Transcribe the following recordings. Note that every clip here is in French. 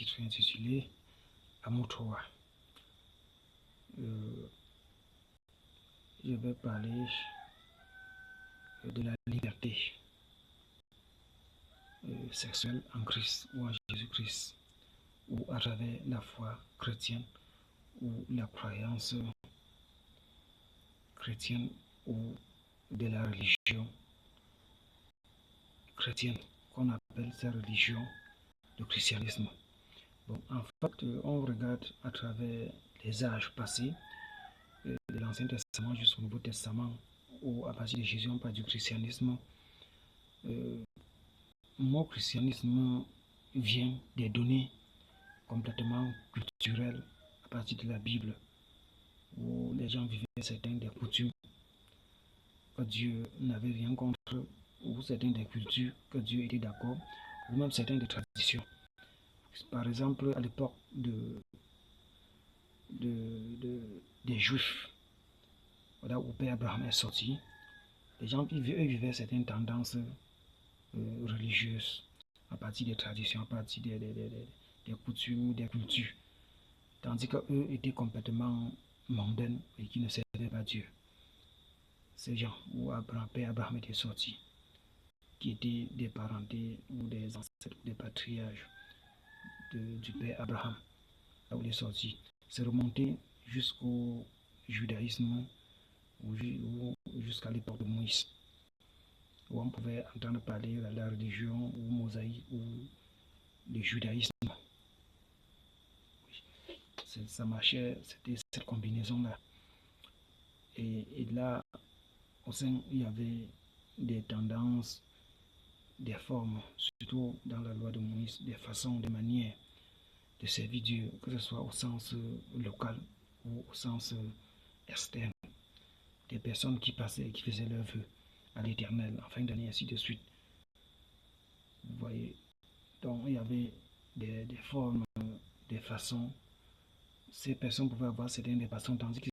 titre intitulé Amour-toi. Je vais parler de la liberté sexuelle en Christ ou en Jésus-Christ, ou à travers la foi chrétienne ou la croyance chrétienne ou de la religion chrétienne, qu'on appelle cette religion le christianisme. Bon, en fait, on regarde à travers les âges passés, de l'Ancien Testament jusqu'au Nouveau Testament, où à partir de Jésus on parle du christianisme. Le mot christianisme vient des données complètement culturelles à partir de la Bible, où les gens vivaient certaines des coutumes que Dieu n'avait rien contre, ou certaines des cultures que Dieu était d'accord, ou même certaines des traditions. Par exemple, à l'époque des Juifs, voilà où Père Abraham est sorti, les gens vivaient certaines tendances religieuses à partir des traditions, à partir des coutumes, des cultures, tandis qu'eux étaient complètement mondaines et qui ne servaient pas Dieu. Ces gens où Père Abraham était sorti, qui étaient des parentés ou des ancêtres, des patriarches du Père Abraham, là où il est sorti, c'est remonté jusqu'au judaïsme ou jusqu'à l'époque de Moïse, où on pouvait entendre parler de la religion ou mosaïque ou le judaïsme. Ça marchait, c'était cette combinaison-là. Et là, au sein, il y avait des tendances, des formes, surtout dans la loi de Moïse, des façons, des manières de servir Dieu, que ce soit au sens local ou au sens externe. Des personnes qui passaient et qui faisaient leur vœu à l'Éternel en fin d'année, ainsi de suite. Vous voyez, donc il y avait des formes, des façons. Ces personnes pouvaient avoir certaines des façons, tandis qu'ils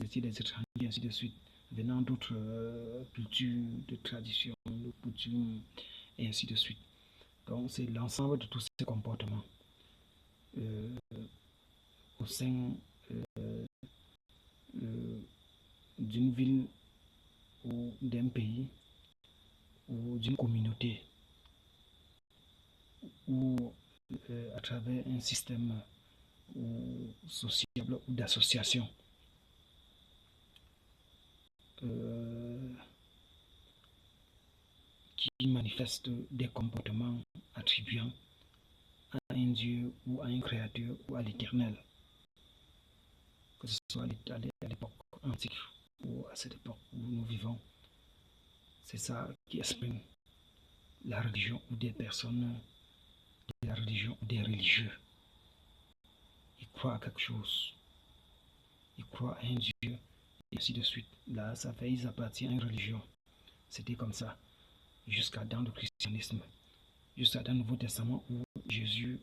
étaient des étrangers, ainsi de suite, venant d'autres cultures, de traditions, de coutumes, et ainsi de suite. Donc c'est l'ensemble de tous ces comportements au sein d'une ville ou d'un pays ou d'une communauté ou à travers un système sociable ou d'association qui manifeste des comportements attribuant à un Dieu ou à un créateur ou à l'éternel, que ce soit à l'époque antique ou à cette époque où nous vivons. C'est ça qui exprime la religion ou des personnes de la religion ou des religieux. Ils croient à quelque chose, ils croient à un Dieu, et ainsi de suite. Là, ça fait, ils appartiennent à une religion. C'était comme ça, jusqu'à dans le christianisme, jusqu'à dans le Nouveau Testament où Jésus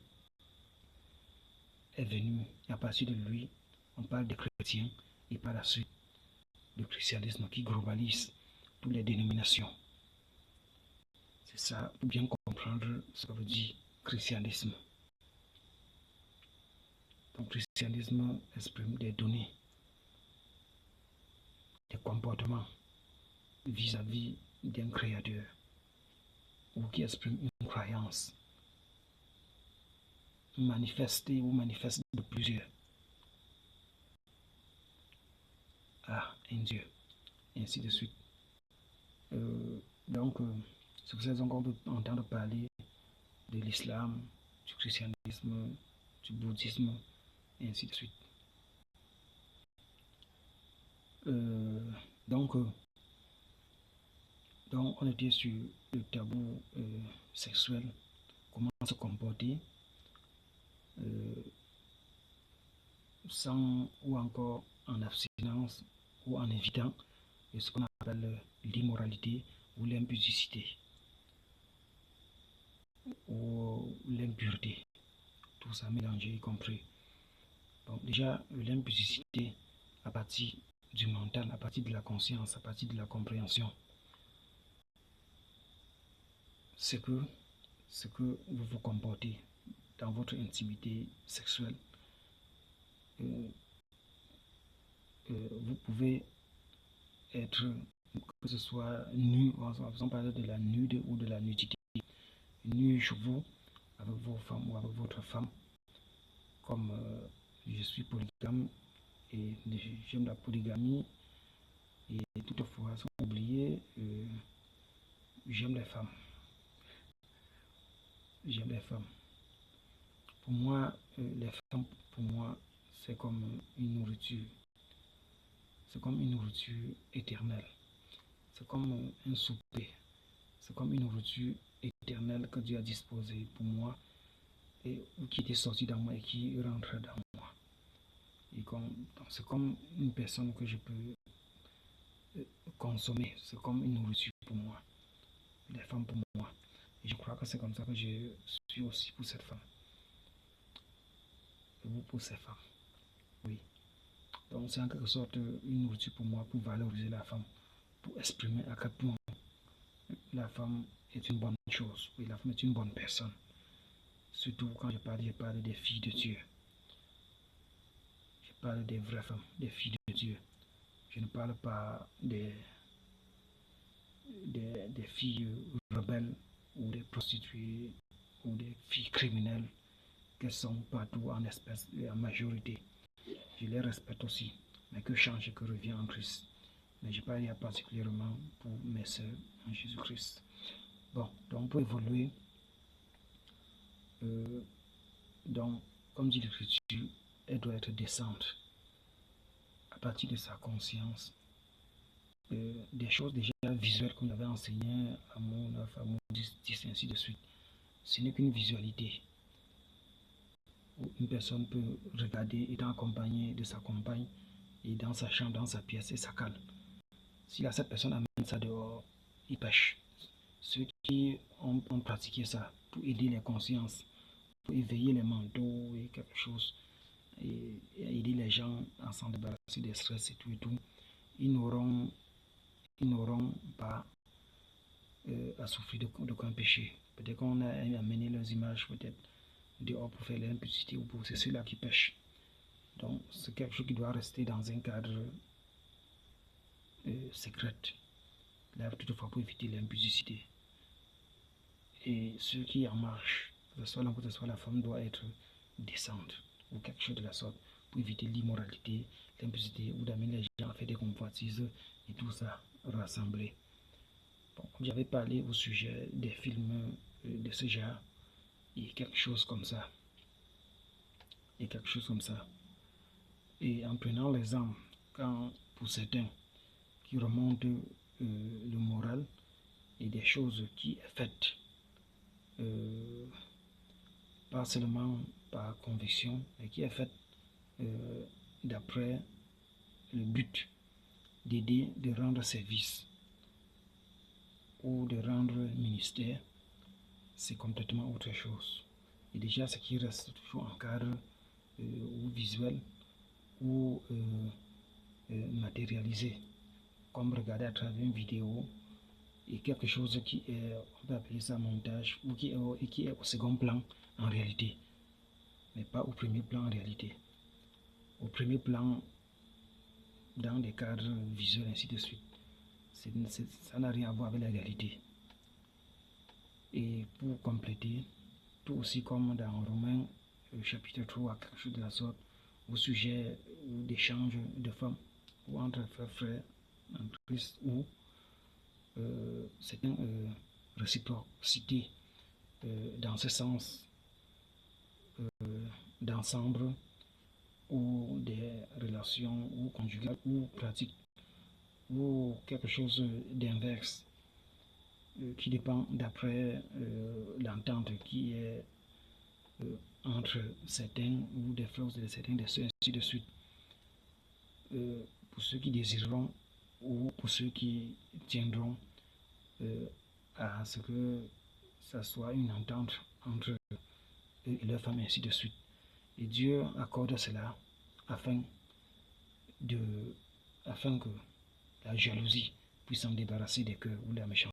est venu. À partir de lui, on parle des chrétiens et par la suite, le christianisme qui globalise toutes les dénominations. C'est ça, pour bien comprendre ce que veut dire christianisme. Donc, le christianisme exprime des données, des comportements vis-à-vis d'un créateur, ou qui exprime une croyance manifestée ou manifeste de plusieurs à un Dieu, et ainsi de suite. Donc, c'est pour ça qu'on peut entendre parler de l'islam, du christianisme, du bouddhisme, et ainsi de suite. Donc, on était sur le tabou sexuel, comment se comporter sans ou encore en abstinence ou en évitant ce qu'on appelle l'immoralité ou l'impudicité ou l'impureté, tout ça mélangé y compris. Donc déjà, l'impudicité à partir du mental, à partir de la conscience, à partir de la compréhension, c'est que vous vous comportez dans votre intimité sexuelle. Vous pouvez être, que ce soit nu, on parle de la nude ou de la nudité, nu chez vous, avec vos femmes ou avec votre femme, comme je suis polygame et j'aime la polygamie, et toutefois, sans oublier, j'aime les femmes. J'aime les femmes. Pour moi, les femmes, pour moi, c'est comme une nourriture. C'est comme une nourriture éternelle. C'est comme un souper. C'est comme une nourriture éternelle que Dieu a disposée pour moi et qui était sortie dans moi et qui rentre dans moi. C'est comme une personne que je peux consommer. C'est comme une nourriture pour moi. Les femmes pour moi. Et je crois que c'est comme ça que je suis aussi pour cette femme. Et vous pour ces femmes. Oui. Donc c'est en quelque sorte une nourriture pour moi pour valoriser la femme, pour exprimer à quel point la femme est une bonne chose. Oui, la femme est une bonne personne. Surtout quand je parle des filles de Dieu. Je parle des vraies femmes, des filles de Dieu. Je ne parle pas des filles rebelles ou des prostituées ou des filles criminelles qu'elles sont partout en espèce et en majorité. Je les respecte aussi, mais que change et que revient en Christ. Mais je parle particulièrement pour mes sœurs en Jésus-Christ. Bon, donc pour évoluer, donc, comme dit l'Écriture, elle doit être décente à partir de sa conscience. Des choses déjà visuelles qu'on avait enseignées à mon ainsi de suite. Ce n'est qu'une visualité où une personne peut regarder étant accompagnée de sa compagne et dans sa chambre, dans sa pièce et ça calme. Si cette personne amène ça dehors, il pêche. Ceux qui ont pratiqué ça pour aider les consciences, pour éveiller les manteaux et quelque chose, et aider les gens à s'en débarrasser des stress et tout, ils n'auront pas à souffrir d'aucun péché. Peut-être qu'on a amené leurs images peut-être dehors pour faire l'impudicité ou pour c'est ceux-là qui pêchent. Donc c'est quelque chose qui doit rester dans un cadre secret. Là, toutefois pour éviter l'impudicité. Et ceux qui en marchent, que ce soit l'homme, que ce soit la femme, doit être décente ou quelque chose de la sorte pour éviter l'immoralité, l'impudicité ou d'amener les gens à faire des convoitises et tout ça rassemblé. Bon, comme j'avais parlé au sujet des films de ce genre, et quelque chose comme ça. Et quelque chose comme ça. Et en prenant l'exemple, quand pour certains qui remontent le moral et des choses qui est faites pas seulement par conviction, mais qui est faite d'après le but d'aider, de rendre service ou de rendre ministère, c'est complètement autre chose. Et déjà, ce qui reste toujours en cadre ou visuel ou matérialisé, comme regarder à travers une vidéo et quelque chose qui est, on peut appeler ça montage, ou qui est au second plan en réalité, mais pas au premier plan en réalité. Au premier plan, dans des cadres visuels, ainsi de suite. Ça n'a rien à voir avec la réalité. Et pour compléter, tout aussi comme dans Romains chapitre 3, quelque chose de la sorte, au sujet d'échange de femmes, ou entre frères en Christ, ou c'est une réciprocité dans ce sens d'ensemble ou des relations ou conjugales ou pratiques ou quelque chose d'inverse qui dépend d'après l'entente qui est entre certains ou des frères ou certains des sœurs, ainsi de suite. Pour ceux qui désireront ou pour ceux qui tiendront à ce que ça soit une entente entre eux et leur femme, ainsi de suite. Et Dieu accorde cela afin que la jalousie puisse s'en débarrasser des cœurs ou la méchanceté.